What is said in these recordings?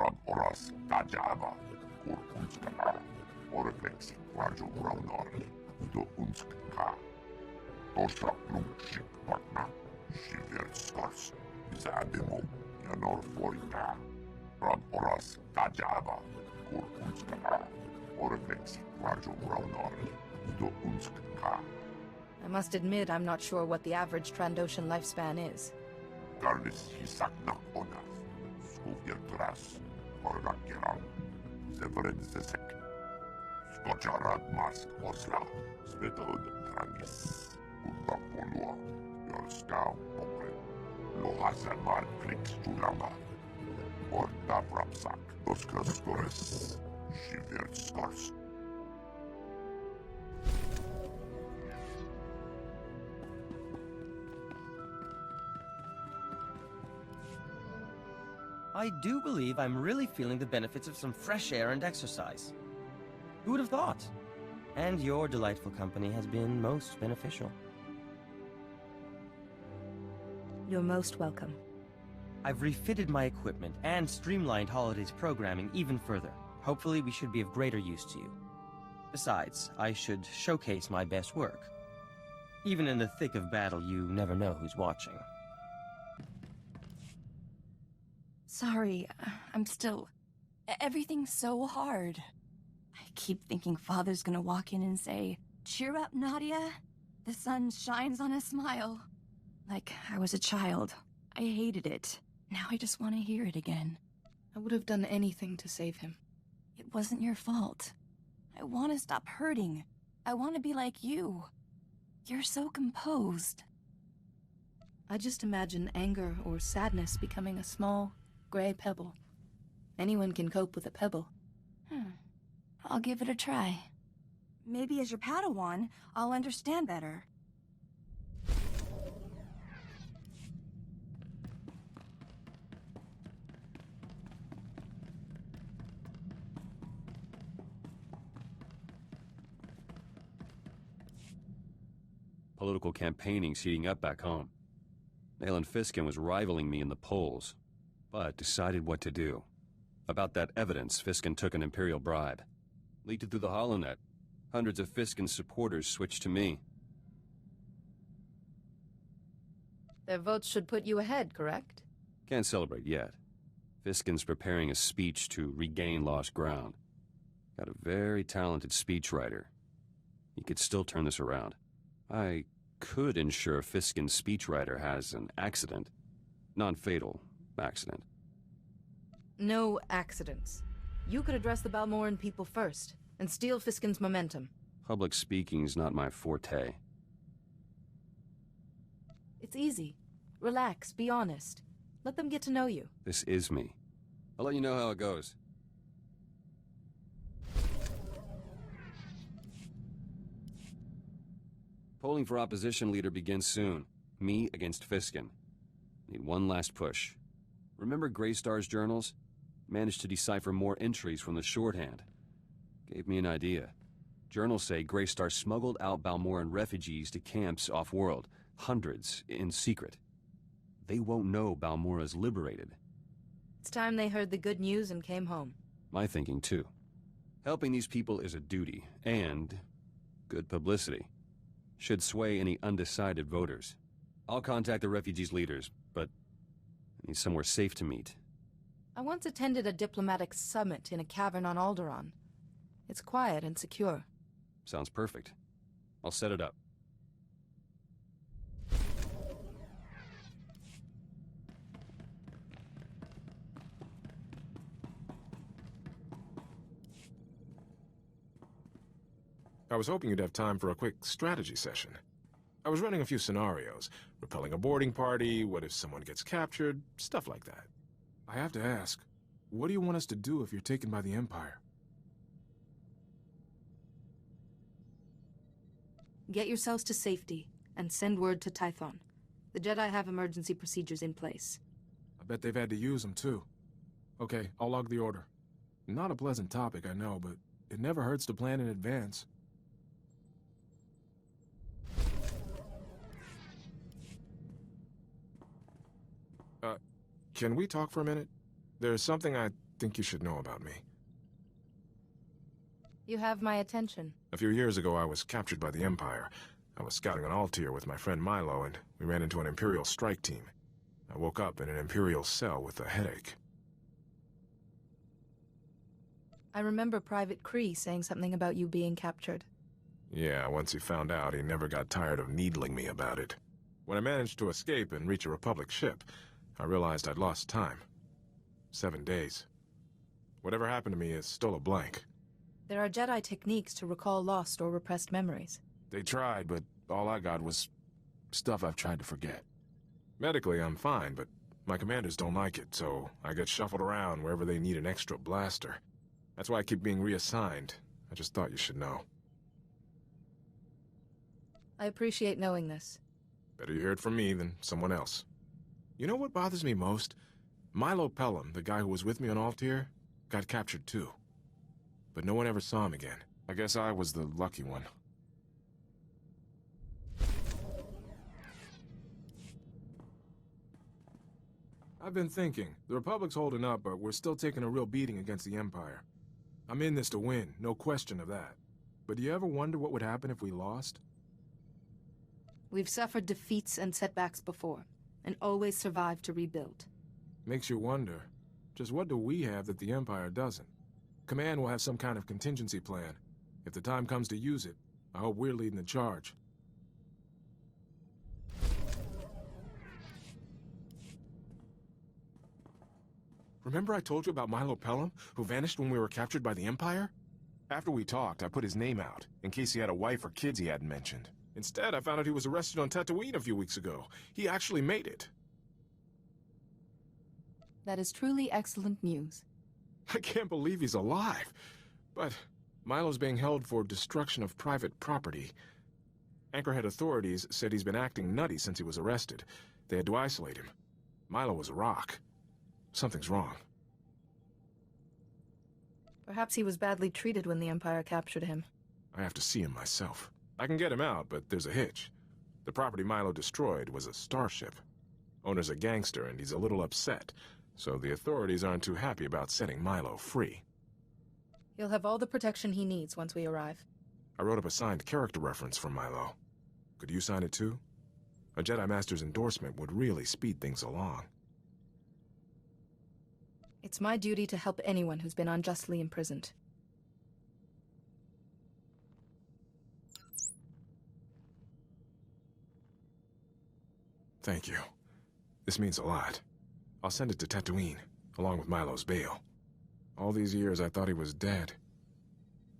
Ran oras tajaba, kur unskana, oreflexi rajo raunor, do unskka. Tosha plumshik patna, shiver stars, zademo, yanor forina. Ran oras tajaba, kur unskana, oreflexi rajo raunor, do unskka. I must admit I'm not sure what the average Trandoshan lifespan is. Garnis hisaknak onas, skuvir tras, orgakiram, zevren zesek. Skočarad mask osla, svetod trangis, utta polua, jolskau pokren, lohasen mal kliks tulama. Orta frapsak, oskras skores, shiver skors. I do believe I'm really feeling the benefits of some fresh air and exercise. Who would have thought? And your delightful company has been most beneficial. You're most welcome. I've refitted my equipment and streamlined Holiday's programming even further. Hopefully we should be of greater use to you. Besides, I should showcase my best work. Even in the thick of battle, you never know who's watching. Sorry, I'm still... Everything's so hard. I keep thinking Father's gonna walk in and say, "Cheer up, Nadia. The sun shines on a smile." Like I was a child. I hated it. Now I just want to hear it again. I would have done anything to save him. It wasn't your fault. I want to stop hurting. I want to be like you. You're so composed. I just imagine anger or sadness becoming a small, gray pebble. Anyone can cope with a pebble. I'll give it a try. Maybe as your Padawan, I'll understand better. Political campaigning's heating up back home. Alan Fiskin was rivaling me in the polls, but decided what to do. About that evidence, Fiskin took an Imperial bribe. Leaked it through the HoloNet. Hundreds of Fiskin's supporters switched to me. Their votes should put you ahead, correct? Can't celebrate yet. Fiskin's preparing a speech to regain lost ground. Got a very talented speechwriter. He could still turn this around. I could ensure Fiskin's speechwriter has an accident. Non-fatal accident. No accidents. You could address the Balmoran people first, and steal Fiskin's momentum. Public speaking's not my forte. It's easy. Relax, be honest. Let them get to know you. This is me. I'll let you know how it goes. Polling for opposition leader begins soon. Me against Fiskin. Need one last push. Remember Greystar's journals? Managed to decipher more entries from the shorthand. Gave me an idea. Journals say Greystar smuggled out Balmoran refugees to camps off-world. Hundreds, in secret. They won't know Balmora's liberated. It's time they heard the good news and came home. My thinking, too. Helping these people is a duty, and good publicity. Should sway any undecided voters. I'll contact the refugees' leaders, but I need somewhere safe to meet. I once attended a diplomatic summit in a cavern on Alderaan. It's quiet and secure. Sounds perfect. I'll set it up. I was hoping you'd have time for a quick strategy session. I was running a few scenarios. Repelling a boarding party, what if someone gets captured, stuff like that. I have to ask, what do you want us to do if you're taken by the Empire? Get yourselves to safety, and send word to Tython. The Jedi have emergency procedures in place. I bet they've had to use them, too. Okay, I'll log the order. Not a pleasant topic, I know, but it never hurts to plan in advance. Can we talk for a minute? There's something I think you should know about me. You have my attention. A few years ago, I was captured by the Empire. I was scouting on Altair with my friend Milo, and we ran into an Imperial strike team. I woke up in an Imperial cell with a headache. I remember Private Kree saying something about you being captured. Yeah, once he found out, he never got tired of needling me about it. When I managed to escape and reach a Republic ship, I realized I'd lost time. 7 days. Whatever happened to me is still a blank. There are Jedi techniques to recall lost or repressed memories. They tried, but all I got was stuff I've tried to forget. Medically, I'm fine, but my commanders don't like it, so I get shuffled around wherever they need an extra blaster. That's why I keep being reassigned. I just thought you should know. I appreciate knowing this. Better you hear it from me than someone else. You know what bothers me most? Milo Pelham, the guy who was with me on Altair, got captured too. But no one ever saw him again. I guess I was the lucky one. I've been thinking. The Republic's holding up, but we're still taking a real beating against the Empire. I'm in this to win, no question of that. But do you ever wonder what would happen if we lost? We've suffered defeats and setbacks before, and always survived to rebuild. Makes you wonder. Just what do we have that the Empire doesn't? Command will have some kind of contingency plan. If the time comes to use it, I hope we're leading the charge. Remember I told you about Milo Pelham, who vanished when we were captured by the Empire? After we talked, I put his name out, in case he had a wife or kids he hadn't mentioned. Instead, I found out he was arrested on Tatooine a few weeks ago. He actually made it. That is truly excellent news. I can't believe he's alive. But Milo's being held for destruction of private property. Anchorhead authorities said he's been acting nutty since he was arrested. They had to isolate him. Milo was a rock. Something's wrong. Perhaps he was badly treated when the Empire captured him. I have to see him myself. I can get him out, but there's a hitch. The property Milo destroyed was a starship. Owner's a gangster, and he's a little upset, so the authorities aren't too happy about setting Milo free. He'll have all the protection he needs once we arrive. I wrote up a signed character reference for Milo. Could you sign it too? A Jedi Master's endorsement would really speed things along. It's my duty to help anyone who's been unjustly imprisoned. Thank you. This means a lot. I'll send it to Tatooine, along with Milo's bail. All these years I thought he was dead.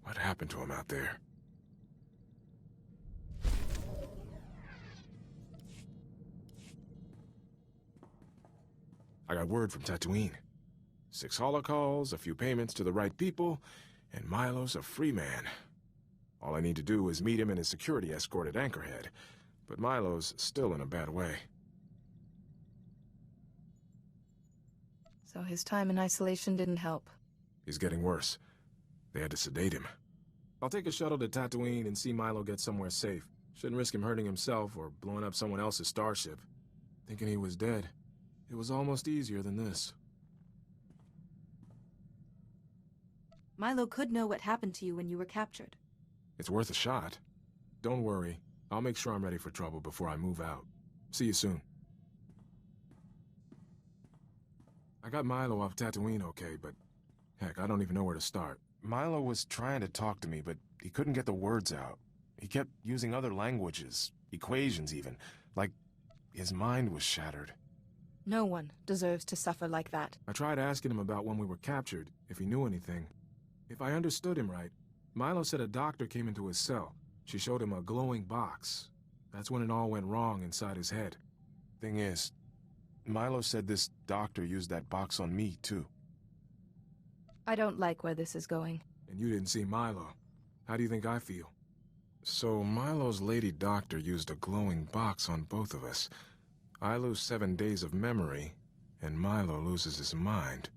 What happened to him out there? I got word from Tatooine. 6 holocalls, a few payments to the right people, and Milo's a free man. All I need to do is meet him and his security escort at Anchorhead, but Milo's still in a bad way. So his time in isolation didn't help. He's getting worse. They had to sedate him. I'll take a shuttle to Tatooine and see Milo get somewhere safe. Shouldn't risk him hurting himself or blowing up someone else's starship. Thinking he was dead. It was almost easier than this. Milo could know what happened to you when you were captured. It's worth a shot. Don't worry. I'll make sure I'm ready for trouble before I move out. See you soon. I got Milo off Tatooine okay, but heck, I don't even know where to start. Milo was trying to talk to me, but he couldn't get the words out. He kept using other languages, equations even, like his mind was shattered. No one deserves to suffer like that. I tried asking him about when we were captured, if he knew anything. If I understood him right, Milo said a doctor came into his cell. She showed him a glowing box. That's when it all went wrong inside his head. Thing is, Milo said this doctor used that box on me, too. I don't like where this is going. And you didn't see Milo. How do you think I feel? So Milo's lady doctor used a glowing box on both of us. I lose 7 days of memory, and Milo loses his mind.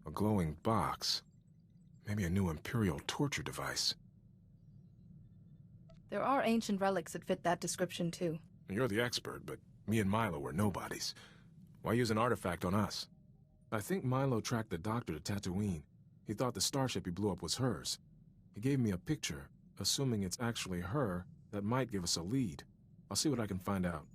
A glowing box. Maybe a new Imperial torture device. There are ancient relics that fit that description, too. You're the expert, but me and Milo were nobodies. Why use an artifact on us? I think Milo tracked the doctor to Tatooine. He thought the starship he blew up was hers. He gave me a picture, assuming it's actually her, that might give us a lead. I'll see what I can find out.